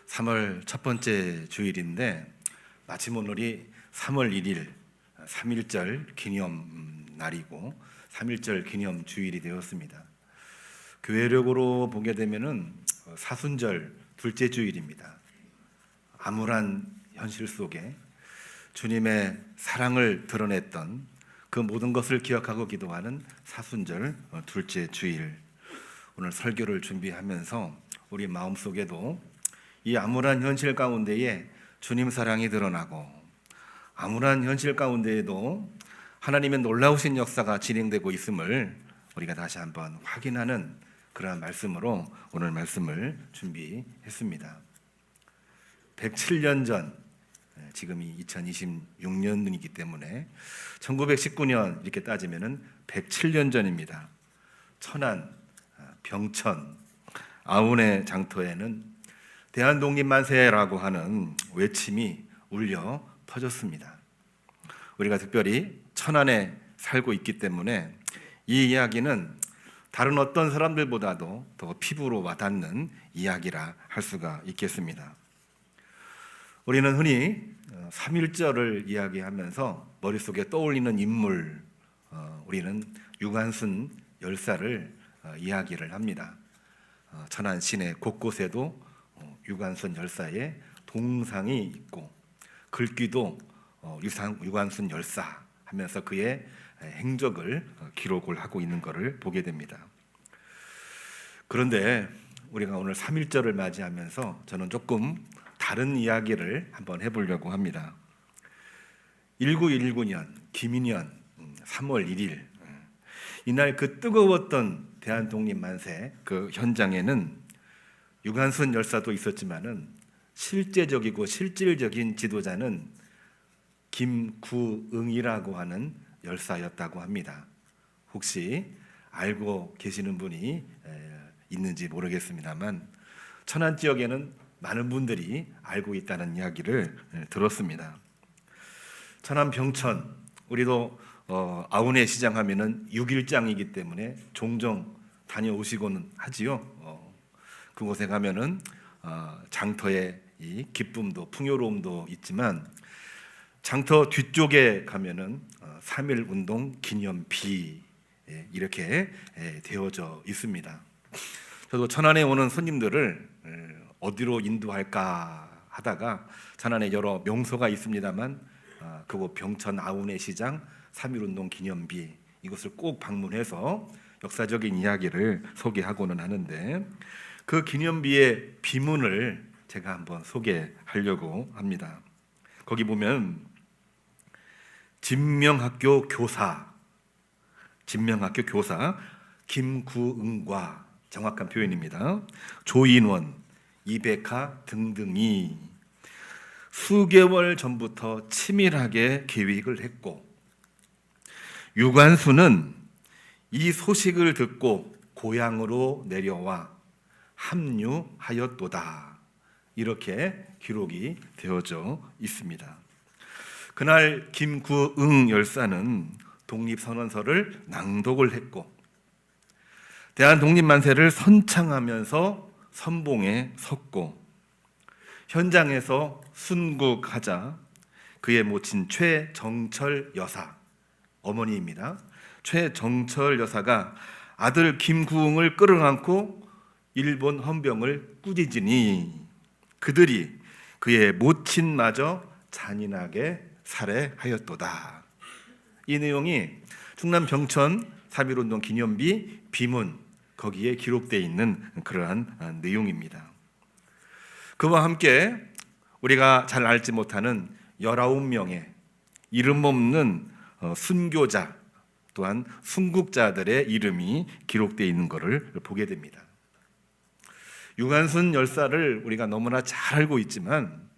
3월 첫 번째 주일인데 마침 오늘이 3월 1일 3.1절 기념 날이고 3.1절 기념 주일이 되었습니다. 교회력으로 보게 되면은 사순절 둘째 주일입니다. 암울한 현실 속에 주님의 사랑을 드러냈던 그 모든 것을 기억하고 기도하는 사순절 둘째 주일. 오늘 설교를 준비하면서 우리 마음속에도 이 암울한 현실 가운데에 주님 사랑이 드러나고 암울한 현실 가운데에도 하나님의 놀라우신 역사가 진행되고 있음을 우리가 다시 한번 확인하는 그러한 말씀으로 오늘 말씀을 준비했습니다. 107년 전, 지금이 2026년이기 때문에 1919년 이렇게 따지면은 107년 전입니다. 천안, 병천, 아운의 장터에는 대한독립만세라고 하는 외침이 울려 퍼졌습니다. 우리가 특별히 천안에 살고 있기 때문에 이 이야기는 다른 어떤 사람들보다도 더 피부로 와닿는 이야기라 할 수가 있겠습니다. 우리는 흔히 3.1절을 이야기하면서 머릿속에 떠올리는 인물, 우리는 유관순 열사를 이야기를 합니다. 천안 시내 곳곳에도 유관순 열사의 동상이 있고 글귀도 유관순 열사 하면서 그의 행적을 기록을 하고 있는 것을 보게 됩니다. 그런데 우리가 오늘 3.1절을 맞이하면서 저는 조금 다른 이야기를 한번 해보려고 합니다. 1919년 김인년 3월 1일 이날 그 뜨거웠던 대한독립만세 그 현장에는 유관순 열사도 있었지만은 실제적이고 실질적인 지도자는 김구응이라고 하는 열사였다고 합니다. 혹시 알고 계시는 분이 있는지 모르겠습니다만 천안 지역에는 많은 분들이 알고 있다는 이야기를 들었습니다. 천안 병천, 우리도 아운의 시장 하면은 6일장이기 때문에 종종 다녀오시고는 하지요. 그곳에 가면은 장터의 이 기쁨도 풍요로움도 있지만 장터 뒤쪽에 가면은 3.1 운동 기념비 이렇게 되어져 있습니다. 저도 천안에 오는 손님들을 어디로 인도할까 하다가 천안에 여러 명소가 있습니다만 그곳 병천 아운의 시장 3.1 운동 기념비 이것을 꼭 방문해서 역사적인 이야기를 소개하고는 하는데 그 기념비의 비문을 제가 한번 소개하려고 합니다. 거기 보면 진명학교 교사 김구응과 정확한 표현입니다. 조인원, 이백하 등등이 수개월 전부터 치밀하게 계획을 했고 유관순은 이 소식을 듣고 고향으로 내려와 합류하였도다. 이렇게 기록이 되어져 있습니다. 그날 김구응 열사는 독립선언서를 낭독을 했고 대한독립만세를 선창하면서 선봉에 섰고 현장에서 순국하자 그의 모친 최정철 여사, 어머니입니다. 최정철 여사가 아들 김구응을 끌어안고 일본 헌병을 꾸짖으니 그들이 그의 모친마저 잔인하게 살해하였도다. 이 내용이 충남 병천 3.1 운동 기념비 비문 거기에 기록되어 있는 그러한 내용입니다. 그와 함께 우리가 잘 알지 못하는 19명의 이름 없는 순교자 또한 순국자들의 이름이 기록되어 있는 것을 보게 됩니다. 유관순 열사를 우리가 너무나 잘 알고 있지만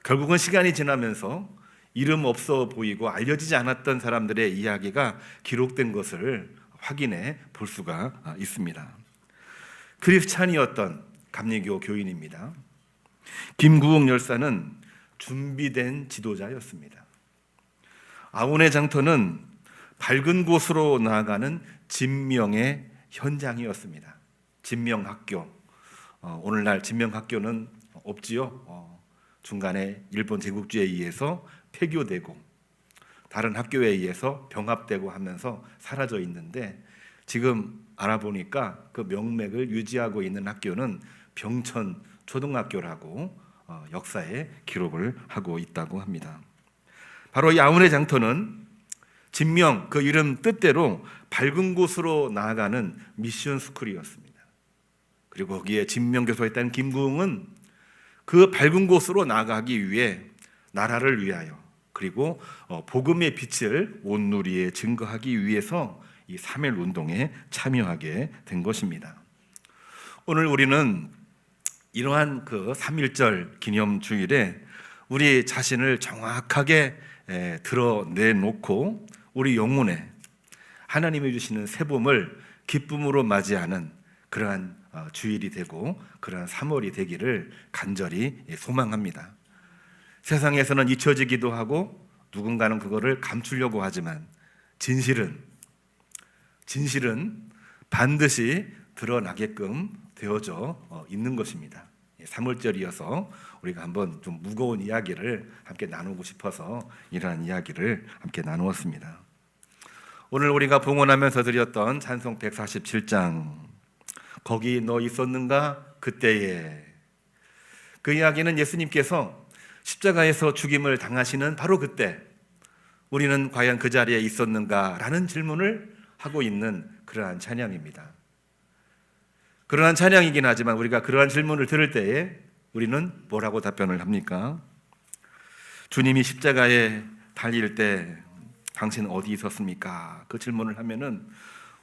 결국은 시간이 지나면서 이름 없어 보이고 알려지지 않았던 사람들의 이야기가 기록된 것을 확인해 볼 수가 있습니다. 크리스찬이었던 감리교 교인입니다. 김구응 열사는 준비된 지도자였습니다. 아운의 장터는 밝은 곳으로 나아가는 진명의 현장이었습니다. 진명학교, 오늘날 진명학교는 없지요. 중간에 일본 제국주의에 의해서 폐교되고 다른 학교에 의해서 병합되고 하면서 사라져 있는데, 지금 알아보니까 그 명맥을 유지하고 있는 학교는 병천 초등학교라고 역사에 기록을 하고 있다고 합니다. 바로 이 아우네 장터는 진명, 그 이름 뜻대로 밝은 곳으로 나아가는 미션 스쿨이었습니다. 그리고 거기에 진명교수가 있다는 김구웅은 그 밝은 곳으로 나아가기 위해 나라를 위하여, 그리고 복음의 빛을 온 누리에 증거하기 위해서 이 3.1 운동에 참여하게 된 것입니다. 오늘 우리는 이러한 그 3.1절 기념 주일에 우리 자신을 정확하게 드러내놓고 우리 영혼에 하나님이 주시는 새봄을 기쁨으로 맞이하는 그러한 주일이 되고 그러한 3월이 되기를 간절히 소망합니다. 세상에서는 잊혀지기도 하고 누군가는 그거를 감추려고 하지만 진실은 반드시 드러나게끔 되어져 있는 것입니다. 3월절이어서 우리가 한번 좀 무거운 이야기를 함께 나누고 싶어서 이러한 이야기를 함께 나누었습니다. 오늘 우리가 봉헌하면서 드렸던 찬송 147장, 거기 너 있었는가 그때에, 그 이야기는 예수님께서 십자가에서 죽임을 당하시는 바로 그때 우리는 과연 그 자리에 있었는가라는 질문을 하고 있는 그러한 찬양입니다. 그러한 찬양이긴 하지만 우리가 그러한 질문을 들을 때에 우리는 뭐라고 답변을 합니까? 주님이 십자가에 달릴 때 당신은 어디 있었습니까? 그 질문을 하면은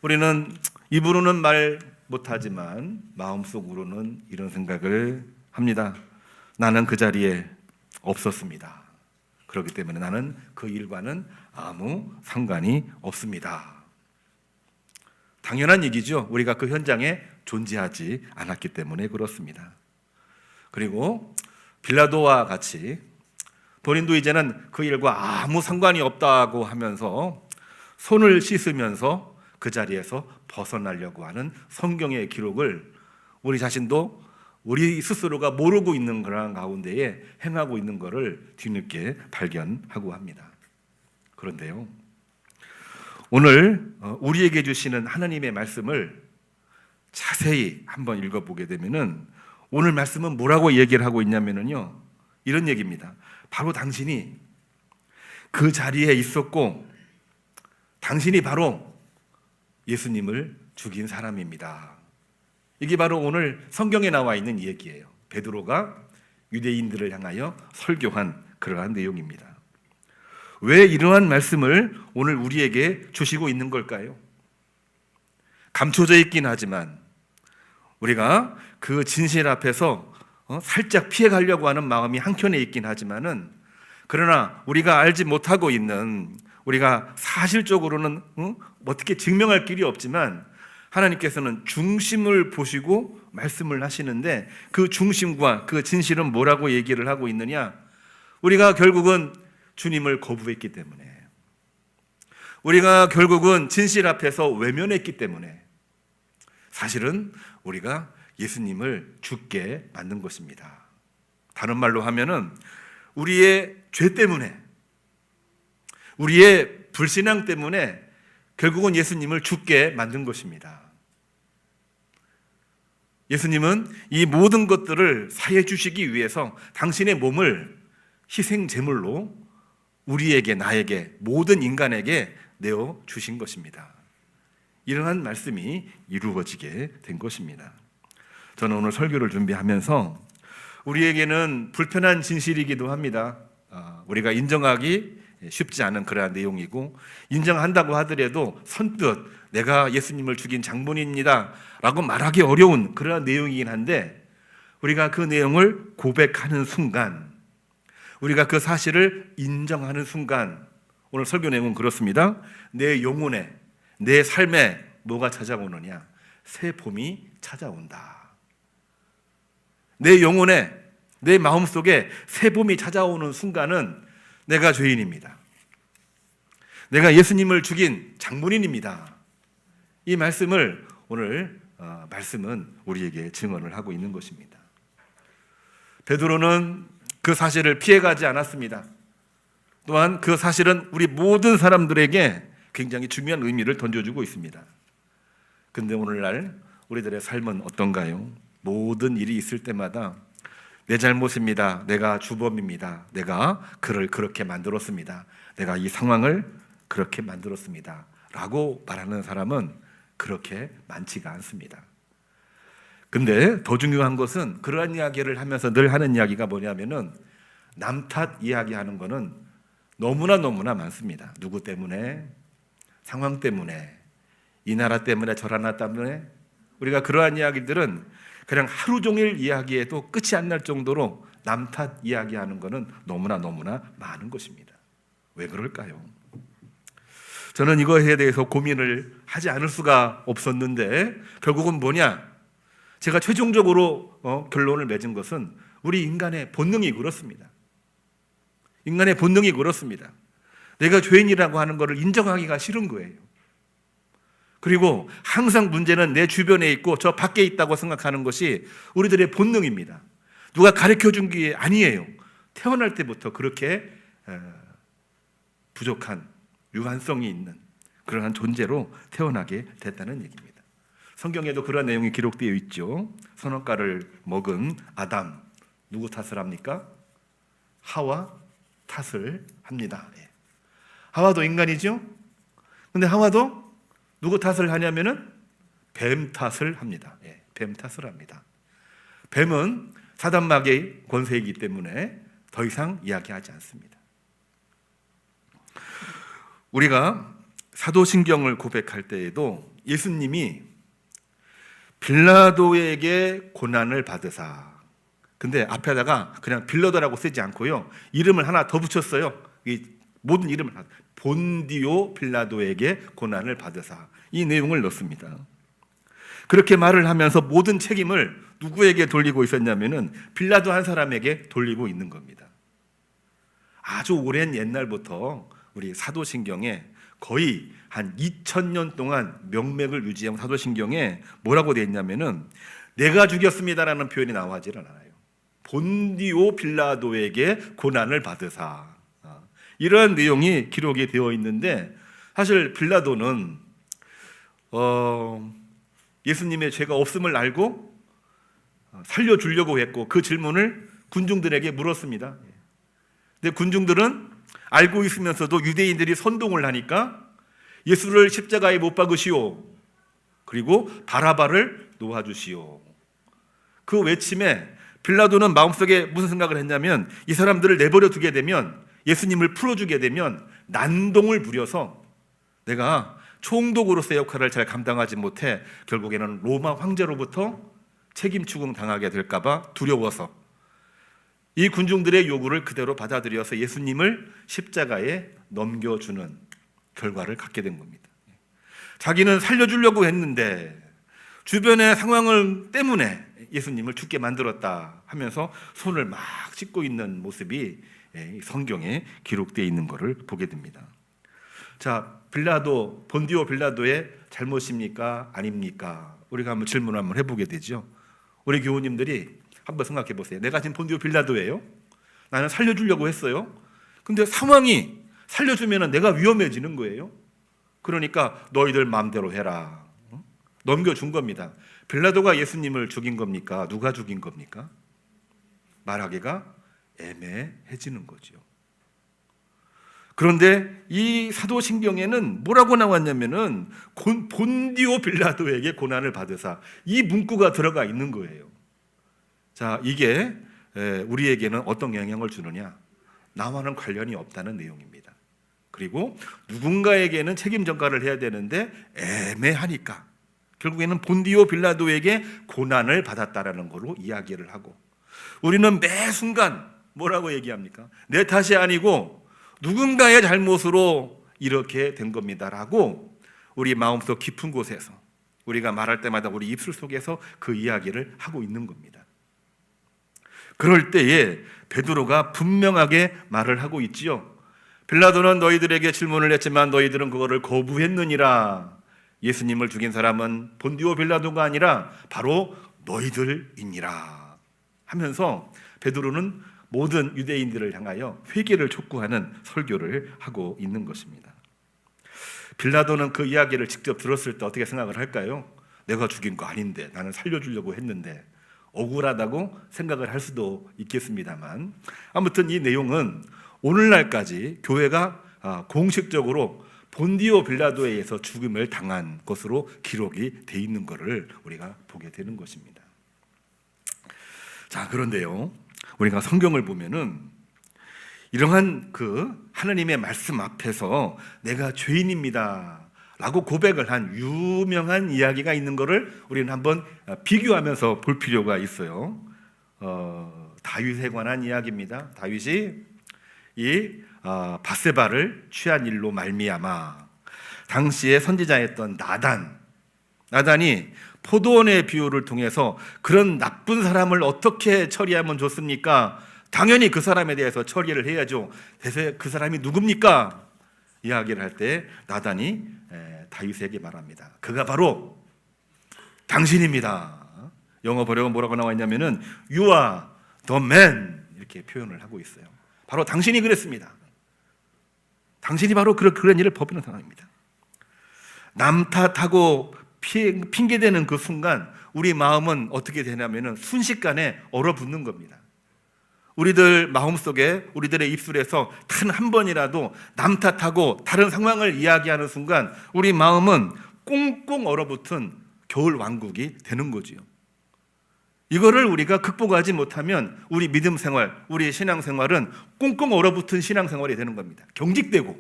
우리는 입으로는 말 못하지만 마음속으로는 이런 생각을 합니다. 나는 그 자리에 없었습니다. 그렇기 때문에 나는 그 일과는 아무 상관이 없습니다. 당연한 얘기죠. 우리가 그 현장에 존재하지 않았기 때문에 그렇습니다. 그리고 빌라도와 같이 본인도 이제는 그 일과 아무 상관이 없다고 하면서 손을 씻으면서 그 자리에서 벗어나려고 하는 성경의 기록을 우리 자신도 우리 스스로가 모르고 있는 그런 가운데에 행하고 있는 것을 뒤늦게 발견하고 합니다. 그런데요, 오늘 우리에게 주시는 하나님의 말씀을 자세히 한번 읽어보게 되면은 오늘 말씀은 뭐라고 얘기를 하고 있냐면요, 이런 얘기입니다. 바로 당신이 그 자리에 있었고 당신이 바로 예수님을 죽인 사람입니다. 이게 바로 오늘 성경에 나와 있는 얘기예요. 베드로가 유대인들을 향하여 설교한 그러한 내용입니다. 왜 이러한 말씀을 오늘 우리에게 주시고 있는 걸까요? 감춰져 있긴 하지만 우리가 그 진실 앞에서 살짝 피해가려고 하는 마음이 한켠에 있긴 하지만은, 그러나 우리가 알지 못하고 있는, 우리가 사실적으로는 어떻게 증명할 길이 없지만 하나님께서는 중심을 보시고 말씀을 하시는데, 그 중심과 그 진실은 뭐라고 얘기를 하고 있느냐? 우리가 결국은 주님을 거부했기 때문에, 우리가 결국은 진실 앞에서 외면했기 때문에 사실은 우리가 예수님을 죽게 만든 것입니다. 다른 말로 하면은 우리의 죄 때문에, 우리의 불신앙 때문에 결국은 예수님을 죽게 만든 것입니다. 예수님은 이 모든 것들을 사해 주시기 위해서 당신의 몸을 희생 제물로 우리에게, 나에게, 모든 인간에게 내어 주신 것입니다. 이러한 말씀이 이루어지게 된 것입니다. 저는 오늘 설교를 준비하면서 우리에게는 불편한 진실이기도 합니다. 우리가 인정하기 쉽지 않은 그러한 내용이고, 인정한다고 하더라도 선뜻 내가 예수님을 죽인 장본인입니다 라고 말하기 어려운 그러한 내용이긴 한데, 우리가 그 내용을 고백하는 순간, 우리가 그 사실을 인정하는 순간, 오늘 설교 내용은 그렇습니다. 내 영혼에, 내 삶에 뭐가 찾아오느냐? 새 봄이 찾아온다. 내 영혼에, 내 마음속에 새 봄이 찾아오는 순간은 내가 죄인입니다. 내가 예수님을 죽인 장본인입니다. 이 말씀을 오늘 말씀은 우리에게 증언을 하고 있는 것입니다. 베드로는 그 사실을 피해가지 않았습니다. 또한 그 사실은 우리 모든 사람들에게 굉장히 중요한 의미를 던져주고 있습니다. 근데 오늘날 우리들의 삶은 어떤가요? 모든 일이 있을 때마다 내 잘못입니다. 내가 주범입니다. 내가 그를 그렇게 만들었습니다. 내가 이 상황을 그렇게 만들었습니다. 라고 말하는 사람은 그렇게 많지가 않습니다. 근데 더 중요한 것은 그러한 이야기를 하면서 늘 하는 이야기가 뭐냐면은 남 탓 이야기하는 거는 너무나 많습니다. 누구 때문에? 상황 때문에, 이 나라 때문에, 저 나라 때문에. 우리가 그러한 이야기들은 그냥 하루 종일 이야기해도 끝이 안 날 정도로 남 탓 이야기하는 거는 너무나 많은 것입니다. 왜 그럴까요? 저는 이거에 대해서 고민을 하지 않을 수가 없었는데 결국은 뭐냐? 제가 최종적으로 결론을 맺은 것은 우리 인간의 본능이 그렇습니다. 인간의 본능이 그렇습니다. 내가 죄인이라고 하는 것을 인정하기가 싫은 거예요. 그리고 항상 문제는 내 주변에 있고 저 밖에 있다고 생각하는 것이 우리들의 본능입니다. 누가 가르쳐준 게 아니에요. 태어날 때부터 그렇게 부족한 유한성이 있는 그러한 존재로 태어나게 됐다는 얘기입니다. 성경에도 그런 내용이 기록되어 있죠. 선악과를 먹은 아담, 누구 탓을 합니까? 하와 탓을 합니다. 하와도 인간이죠. 근데 하와도 누구 탓을 하냐면은 뱀 탓을 합니다. 뱀 탓을 합니다. 뱀은 사단마귀의 권세이기 때문에 더 이상 이야기하지 않습니다. 우리가 사도신경을 고백할 때에도 예수님이 빌라도에게 고난을 받으사, 근데 앞에다가 그냥 빌라도라고 쓰지 않고요, 이름을 하나 더 붙였어요. 이 모든 이름을 본디오 빌라도에게 고난을 받으사, 이 내용을 넣습니다. 그렇게 말을 하면서 모든 책임을 누구에게 돌리고 있었냐면은 빌라도 한 사람에게 돌리고 있는 겁니다. 아주 오랜 옛날부터 우리 사도신경에 거의 한 2000년 동안 명맥을 유지한 사도신경에 뭐라고 되어 있냐면은 내가 죽였습니다라는 표현이 나오질 않아요. 본디오 빌라도에게 고난을 받으사, 이러한 내용이 기록이 되어 있는데, 사실 빌라도는 예수님의 죄가 없음을 알고 살려주려고 했고 그 질문을 군중들에게 물었습니다. 근데 군중들은 알고 있으면서도 유대인들이 선동을 하니까 예수를 십자가에 못 박으시오, 그리고 바라바를 놓아주시오, 그 외침에 빌라도는 마음속에 무슨 생각을 했냐면 이 사람들을 내버려 두게 되면, 예수님을 풀어주게 되면 난동을 부려서 내가 총독으로서의 역할을 잘 감당하지 못해 결국에는 로마 황제로부터 책임 추궁 당하게 될까 봐 두려워서 이 군중들의 요구를 그대로 받아들여서 예수님을 십자가에 넘겨주는 결과를 갖게 된 겁니다. 자기는 살려주려고 했는데 주변의 상황을 때문에 예수님을 죽게 만들었다 하면서 손을 막 씻고 있는 모습이 성경에 기록되어 있는 것을 보게 됩니다. 자, 빌라도, 본디오 빌라도의 잘못입니까? 아닙니까? 우리가 한번 질문 한번 해보게 되죠. 우리 교우님들이 한번 생각해 보세요. 내가 지금 본디오 빌라도예요. 나는 살려주려고 했어요. 근데 상황이 살려주면 내가 위험해지는 거예요. 그러니까 너희들 마음대로 해라, 넘겨준 겁니다. 빌라도가 예수님을 죽인 겁니까? 누가 죽인 겁니까? 말하기가 애매해지는 거죠. 그런데 이 사도신경에는 뭐라고 나왔냐면은 본디오 빌라도에게 고난을 받으사, 이 문구가 들어가 있는 거예요. 자, 이게 우리에게는 어떤 영향을 주느냐? 나와는 관련이 없다는 내용입니다. 그리고 누군가에게는 책임 전가를 해야 되는데 애매하니까 결국에는 본디오 빌라도에게 고난을 받았다라는 걸로 이야기를 하고, 우리는 매 순간 뭐라고 얘기합니까? 내 탓이 아니고 누군가의 잘못으로 이렇게 된 겁니다라고 우리 마음속 깊은 곳에서 우리가 말할 때마다 우리 입술 속에서 그 이야기를 하고 있는 겁니다. 그럴 때에 베드로가 분명하게 말을 하고 있지요. 빌라도는 너희들에게 질문을 했지만 너희들은 그거를 거부했느니라. 예수님을 죽인 사람은 본디오 빌라도가 아니라 바로 너희들이니라 하면서 베드로는 모든 유대인들을 향하여 회개를 촉구하는 설교를 하고 있는 것입니다. 빌라도는 그 이야기를 직접 들었을 때 어떻게 생각을 할까요? 내가 죽인 거 아닌데, 나는 살려주려고 했는데, 억울하다고 생각을 할 수도 있겠습니다만, 아무튼 이 내용은 오늘날까지 교회가 공식적으로 본디오 빌라도에 의해서 죽임을 당한 것으로 기록이 돼 있는 것을 우리가 보게 되는 것입니다. 자, 그런데요, 우리가 성경을 보면은 이러한 그 하나님의 말씀 앞에서 내가 죄인입니다 라고 고백을 한 유명한 이야기가 있는 것을 우리는 한번 비교하면서 볼 필요가 있어요. 다윗에 관한 이야기입니다. 다윗이 이 밧세바를 취한 일로 말미암아 당시에 선지자였던 나단이 포도원의 비유를 통해서 그런 나쁜 사람을 어떻게 처리하면 좋습니까? 당연히 그 사람에 대해서 처리를 해야죠. 대체 그 사람이 누굽니까? 이야기를 할 때 나단이 다윗에게 말합니다. 그가 바로 당신입니다. 영어 번역은 뭐라고 나와 있냐면은 You are the man 이렇게 표현을 하고 있어요. 바로 당신이 그랬습니다. 당신이 바로 그런 일을 벌이는 사람입니다. 남 탓하고 핑계대는 그 순간 우리 마음은 어떻게 되냐면은 순식간에 얼어붙는 겁니다. 우리들 마음속에 우리들의 입술에서 단 한 번이라도 남 탓하고 다른 상황을 이야기하는 순간 우리 마음은 꽁꽁 얼어붙은 겨울 왕국이 되는 거지요. 이거를 우리가 극복하지 못하면 우리 믿음 생활, 우리 신앙 생활은 꽁꽁 얼어붙은 신앙 생활이 되는 겁니다. 경직되고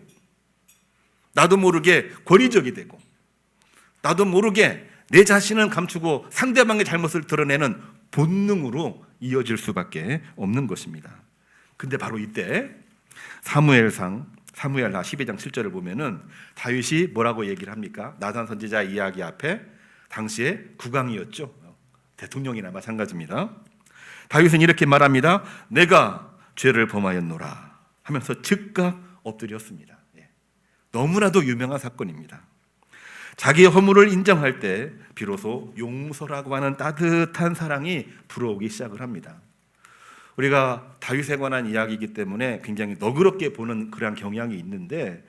나도 모르게 권위적이 되고 나도 모르게 내 자신은 감추고 상대방의 잘못을 드러내는 본능으로 이어질 수밖에 없는 것입니다. 근데 바로 이때 사무엘하 12장 7절을 보면은 다윗이 뭐라고 얘기를 합니까? 나단 선지자 이야기 앞에 당시에 국왕이었죠. 대통령이나 마찬가지입니다. 다윗은 이렇게 말합니다. 내가 죄를 범하였노라 하면서 즉각 엎드렸습니다. 너무나도 유명한 사건입니다. 자기의 허물을 인정할 때 비로소 용서라고 하는 따뜻한 사랑이 불어오기 시작을 합니다. 우리가 다윗에 관한 이야기이기 때문에 굉장히 너그럽게 보는 그런 경향이 있는데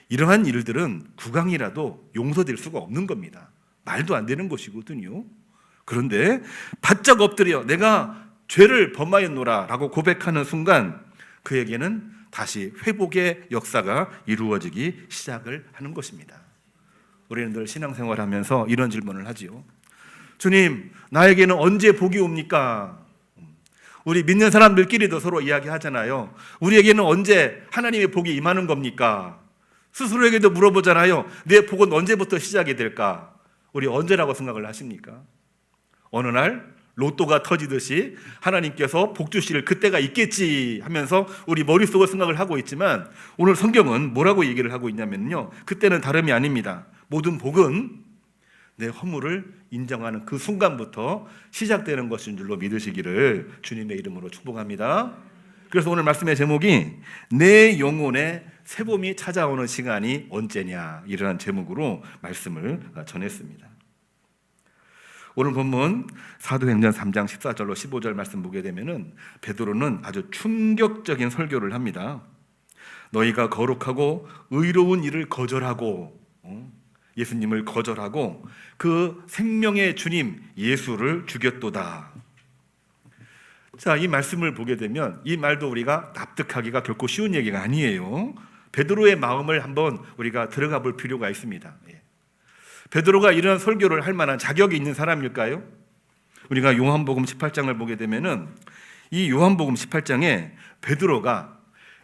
이러한 일들은 국왕이라도 용서될 수가 없는 겁니다. 말도 안 되는 것이거든요. 그런데 바짝 엎드려 내가 죄를 범하였노라 라고 고백하는 순간 그에게는 다시 회복의 역사가 이루어지기 시작을 하는 것입니다. 우리는 늘 신앙생활하면서 이런 질문을 하지요. 주님, 나에게는 언제 복이 옵니까? 우리 믿는 사람들끼리도 서로 이야기하잖아요. 우리에게는 언제 하나님의 복이 임하는 겁니까? 스스로에게도 물어보잖아요. 내 복은 언제부터 시작이 될까? 우리 언제라고 생각을 하십니까? 어느 날 로또가 터지듯이 하나님께서 복 주실 그때가 있겠지 하면서 우리 머릿속을 생각을 하고 있지만 오늘 성경은 뭐라고 얘기를 하고 있냐면요, 그때는 다름이 아닙니다. 모든 복은 내 허물을 인정하는 그 순간부터 시작되는 것인 줄로 믿으시기를 주님의 이름으로 축복합니다. 그래서 오늘 말씀의 제목이 내 영혼에 새봄이 찾아오는 시간이 언제냐, 이러한 제목으로 말씀을 전했습니다. 오늘 본문 사도행전 3장 14절로 15절 말씀 보게 되면은 베드로는 아주 충격적인 설교를 합니다. 너희가 거룩하고 의로운 일을 거절하고 예수님을 거절하고 그 생명의 주님 예수를 죽였도다. 자, 이 말씀을 보게 되면 이 말도 우리가 납득하기가 결코 쉬운 얘기가 아니에요. 베드로의 마음을 한번 우리가 들어가 볼 필요가 있습니다. 베드로가 이런 설교를 할 만한 자격이 있는 사람일까요? 우리가 요한복음 18장을 보게 되면은 이 요한복음 18장에 베드로가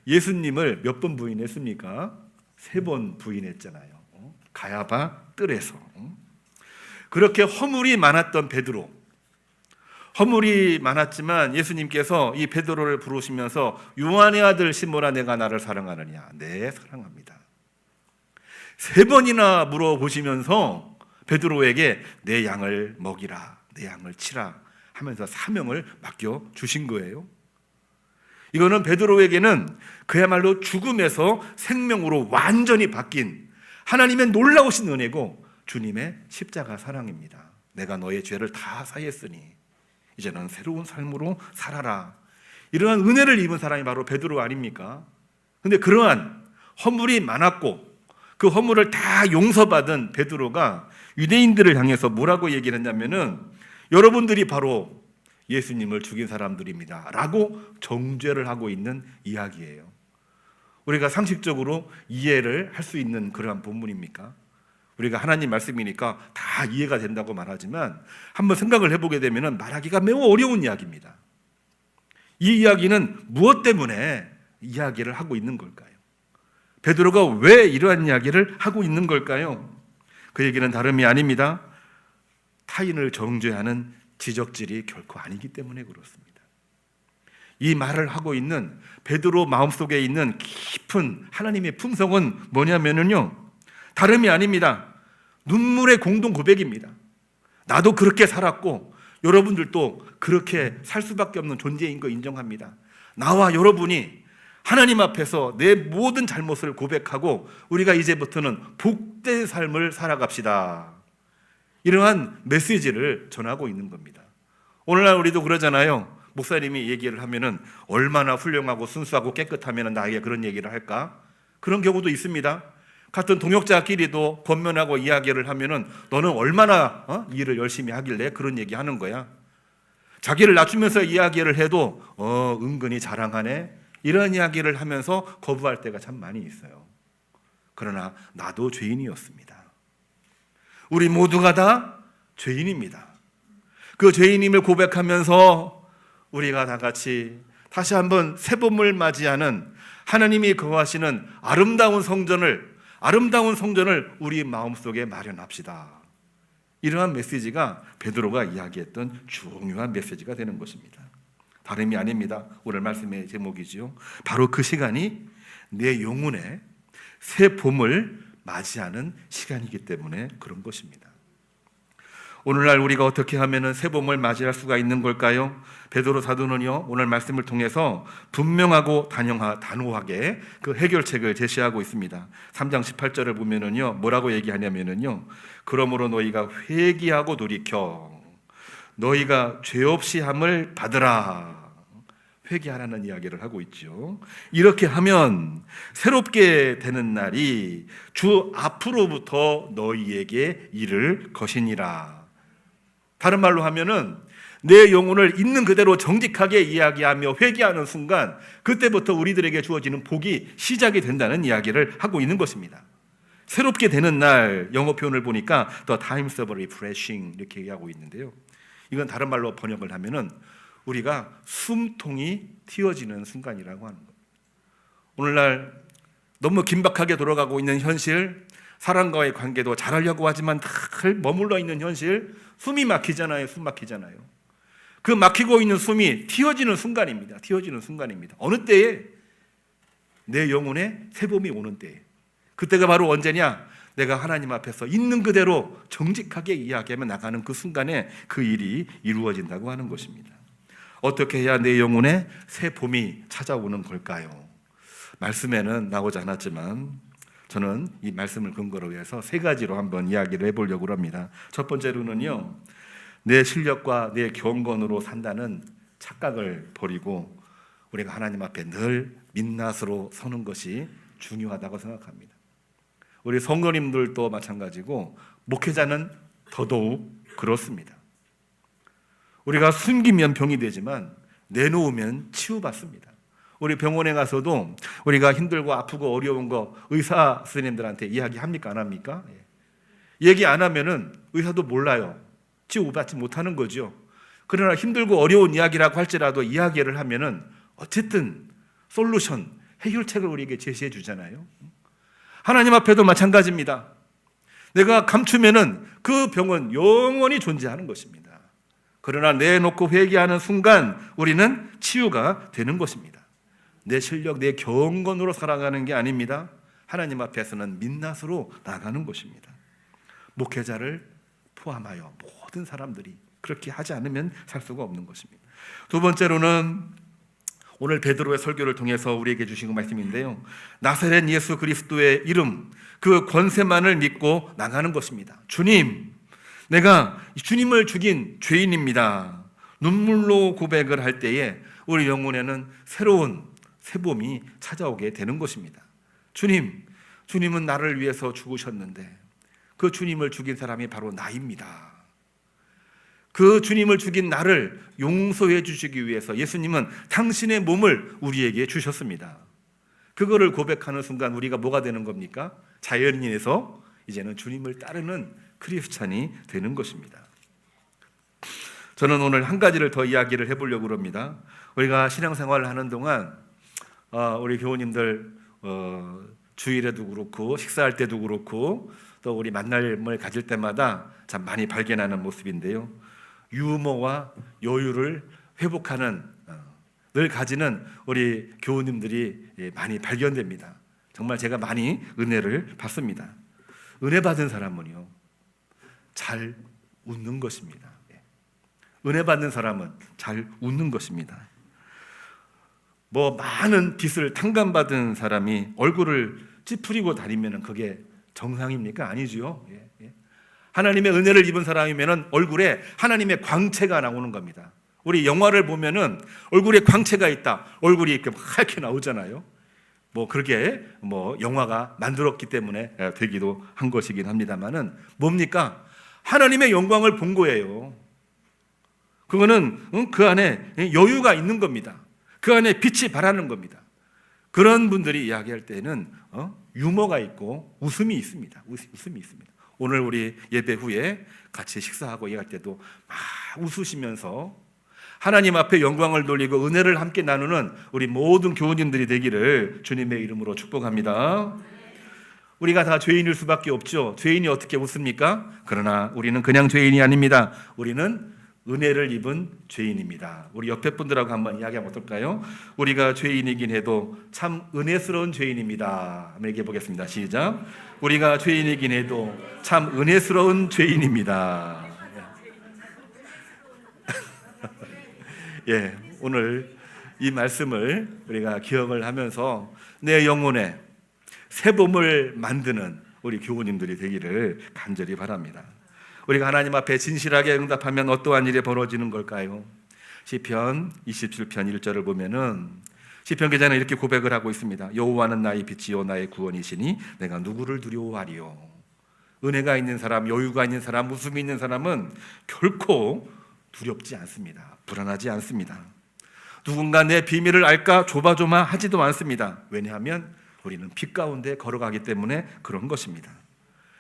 예수님을 몇 번 부인했습니까? 3번 부인했잖아요. 가야바 뜰에서. 그렇게 허물이 많았던 베드로, 허물이 많았지만 예수님께서 이 베드로를 부르시면서 요한의 아들 시몬아, 내가 나를 사랑하느냐? 네, 사랑합니다. 3번이나 물어보시면서 베드로에게 내 양을 먹이라, 내 양을 치라 하면서 사명을 맡겨 주신 거예요. 이거는 베드로에게는 그야말로 죽음에서 생명으로 완전히 바뀐 하나님의 놀라우신 은혜고 주님의 십자가 사랑입니다. 내가 너의 죄를 다 사했으니 이제는 새로운 삶으로 살아라. 이러한 은혜를 입은 사람이 바로 베드로 아닙니까? 근데 그러한 허물이 많았고 그 허물을 다 용서받은 베드로가 유대인들을 향해서 뭐라고 얘기를 했냐면은 여러분들이 바로 예수님을 죽인 사람들입니다 라고 정죄를 하고 있는 이야기예요. 우리가 상식적으로 이해를 할 수 있는 그러한 본문입니까? 우리가 하나님 말씀이니까 다 이해가 된다고 말하지만 한번 생각을 해보게 되면 말하기가 매우 어려운 이야기입니다. 이 이야기는 무엇 때문에 이야기를 하고 있는 걸까요? 베드로가 왜 이러한 이야기를 하고 있는 걸까요? 그 얘기는 다름이 아닙니다. 타인을 정죄하는 지적질이 결코 아니기 때문에 그렇습니다. 이 말을 하고 있는 베드로 마음속에 있는 깊은 하나님의 품성은 뭐냐면요, 다름이 아닙니다. 눈물의 공동 고백입니다. 나도 그렇게 살았고 여러분들도 그렇게 살 수밖에 없는 존재인 거 인정합니다. 나와 여러분이 하나님 앞에서 내 모든 잘못을 고백하고 우리가 이제부터는 복된 삶을 살아갑시다. 이러한 메시지를 전하고 있는 겁니다. 오늘날 우리도 그러잖아요. 목사님이 얘기를 하면은 얼마나 훌륭하고 순수하고 깨끗하면 나에게 그런 얘기를 할까? 그런 경우도 있습니다. 같은 동역자끼리도 권면하고 이야기를 하면은 너는 얼마나 일을 열심히 하길래 그런 얘기 하는 거야? 자기를 낮추면서 이야기를 해도 은근히 자랑하네. 이런 이야기를 하면서 거부할 때가 참 많이 있어요. 그러나 나도 죄인이었습니다. 우리 모두가 다 죄인입니다. 그 죄인임을 고백하면서 우리가 다 같이 다시 한번 새봄을 맞이하는 하나님이 거하시는 아름다운 성전을 우리 마음속에 마련합시다. 이러한 메시지가 베드로가 이야기했던 중요한 메시지가 되는 것입니다. 다름이 아닙니다. 오늘 말씀의 제목이지요. 바로 그 시간이 내 영혼의 새 봄을 맞이하는 시간이기 때문에 그런 것입니다. 오늘날 우리가 어떻게 하면 새 봄을 맞이할 수가 있는 걸까요? 베드로 사도는요, 오늘 말씀을 통해서 분명하고 단호하게 그 해결책을 제시하고 있습니다. 3장 18절을 보면은요, 뭐라고 얘기하냐면은요, 그러므로 너희가 회개하고 돌이켜 너희가 죄 없이 함을 받으라. 회개하라는 이야기를 하고 있죠. 이렇게 하면 새롭게 되는 날이 주 앞으로부터 너희에게 이를 것이니라. 다른 말로 하면은 내 영혼을 있는 그대로 정직하게 이야기하며 회개하는 순간 그때부터 우리들에게 주어지는 복이 시작이 된다는 이야기를 하고 있는 것입니다. 새롭게 되는 날, 영어 표현을 보니까 The times of refreshing 이렇게 얘기하고 있는데요. 이건 다른 말로 번역을 하면은 우리가 숨통이 틔어지는 순간이라고 하는 겁니다. 오늘날 너무 긴박하게 돌아가고 있는 현실, 사람과의 관계도 잘하려고 하지만 늘 머물러 있는 현실, 숨이 막히잖아요. 숨 막히잖아요. 그 막히고 있는 숨이 틔어지는 순간입니다. 틔어지는 순간입니다. 어느 때에? 내 영혼에 새봄이 오는 때에. 그때가 바로 언제냐? 내가 하나님 앞에서 있는 그대로 정직하게 이야기하며 나가는 그 순간에 그 일이 이루어진다고 하는 것입니다. 어떻게 해야 내 영혼에 새 봄이 찾아오는 걸까요? 말씀에는 나오지 않았지만 저는 이 말씀을 근거로 해서 세 가지로 한번 이야기를 해보려고 합니다. 첫 번째로는요, 내 실력과 내 경건으로 산다는 착각을 버리고 우리가 하나님 앞에 늘 민낯으로 서는 것이 중요하다고 생각합니다. 우리 성도님들도 마찬가지고 목회자는 더더욱 그렇습니다. 우리가 숨기면 병이 되지만 내놓으면 치유받습니다. 우리 병원에 가서도 우리가 힘들고 아프고 어려운 거 의사 선생님들한테 이야기합니까? 안 합니까? 얘기 안 하면은 의사도 몰라요. 치유받지 못하는 거죠. 그러나 힘들고 어려운 이야기라고 할지라도 이야기를 하면은 어쨌든 솔루션, 해결책을 우리에게 제시해 주잖아요. 하나님 앞에도 마찬가지입니다. 내가 감추면은 그 병은 영원히 존재하는 것입니다. 그러나 내놓고 회개하는 순간 우리는 치유가 되는 것입니다. 내 실력, 내 경건으로 살아가는 게 아닙니다. 하나님 앞에서는 민낯으로 나가는 것입니다. 목회자를 포함하여 모든 사람들이 그렇게 하지 않으면 살 수가 없는 것입니다. 두 번째로는 오늘 베드로의 설교를 통해서 우리에게 주신 말씀인데요, 나사렛 예수 그리스도의 이름, 그 권세만을 믿고 나가는 것입니다. 주님, 내가 주님을 죽인 죄인입니다. 눈물로 고백을 할 때에 우리 영혼에는 새로운 새봄이 찾아오게 되는 것입니다. 주님은 나를 위해서 죽으셨는데 그 주님을 죽인 사람이 바로 나입니다. 그 주님을 죽인 나를 용서해 주시기 위해서 예수님은 당신의 몸을 우리에게 주셨습니다. 그거를 고백하는 순간 우리가 뭐가 되는 겁니까? 자연인에서 이제는 주님을 따르는 크리스찬이 되는 것입니다. 저는 오늘 한 가지를 더 이야기를 해보려고 합니다. 우리가 신앙생활을 하는 동안 우리 교우님들 주일에도 그렇고 식사할 때도 그렇고 또 우리 만남을 가질 때마다 참 많이 발견하는 모습인데요. 유머와 여유를 회복하는 늘 가지는 우리 교우님들이 많이 발견됩니다. 정말 제가 많이 은혜를 받습니다. 은혜 받은 사람은요, 잘 웃는 것입니다. 은혜 받는 사람은 잘 웃는 것입니다. 많은 빚을 탕감받은 사람이 얼굴을 찌푸리고 다니면 그게 정상입니까? 아니죠. 하나님의 은혜를 입은 사람이면 얼굴에 하나님의 광채가 나오는 겁니다. 우리 영화를 보면은 얼굴에 광채가 있다. 얼굴이 이렇게 하얗게 나오잖아요. 그렇게 영화가 만들었기 때문에 되기도 한 것이긴 합니다만은 뭡니까? 하나님의 영광을 본 거예요. 그거는 그 안에 여유가 있는 겁니다. 그 안에 빛이 발하는 겁니다. 그런 분들이 이야기할 때는 유머가 있고 웃음이 있습니다. 웃음이 있습니다. 오늘 우리 예배 후에 같이 식사하고 얘기할 때도 막 웃으시면서 하나님 앞에 영광을 돌리고 은혜를 함께 나누는 우리 모든 교우님들이 되기를 주님의 이름으로 축복합니다. 우리가 다 죄인일 수밖에 없죠. 죄인이 어떻게 웃습니까? 그러나 우리는 그냥 죄인이 아닙니다. 우리는 은혜를 입은 죄인입니다. 우리 옆에 분들하고 한번 이야기하면 어떨까요? 우리가 죄인이긴 해도 참 은혜스러운 죄인입니다. 한번 얘기해 보겠습니다. 시작. 우리가 죄인이긴 해도 참 은혜스러운 죄인입니다. 예, 오늘 이 말씀을 우리가 기억을 하면서 내 영혼에 새봄을 만드는 우리 교우님들이 되기를 간절히 바랍니다. 우리가 하나님 앞에 진실하게 응답하면 어떠한 일이 벌어지는 걸까요? 시편 27편 1절을 보면은 시편 기자는 이렇게 고백을 하고 있습니다. 여호와는 나의 빛이요 나의 구원이시니 내가 누구를 두려워하리요. 은혜가 있는 사람, 여유가 있는 사람, 웃음이 있는 사람은 결코 두렵지 않습니다. 불안하지 않습니다. 누군가 내 비밀을 알까 조마조마하지도 않습니다. 왜냐하면 우리는 빛 가운데 걸어가기 때문에 그런 것입니다.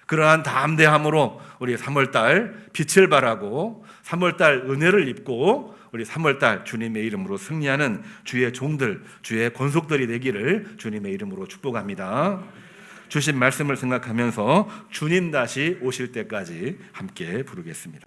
그러한 담대함으로 우리 3월달 빛을 발하고 3월달 은혜를 입고 우리 3월달 주님의 이름으로 승리하는 주의 종들, 주의 권속들이 되기를 주님의 이름으로 축복합니다. 주신 말씀을 생각하면서 주님 다시 오실 때까지 함께 부르겠습니다.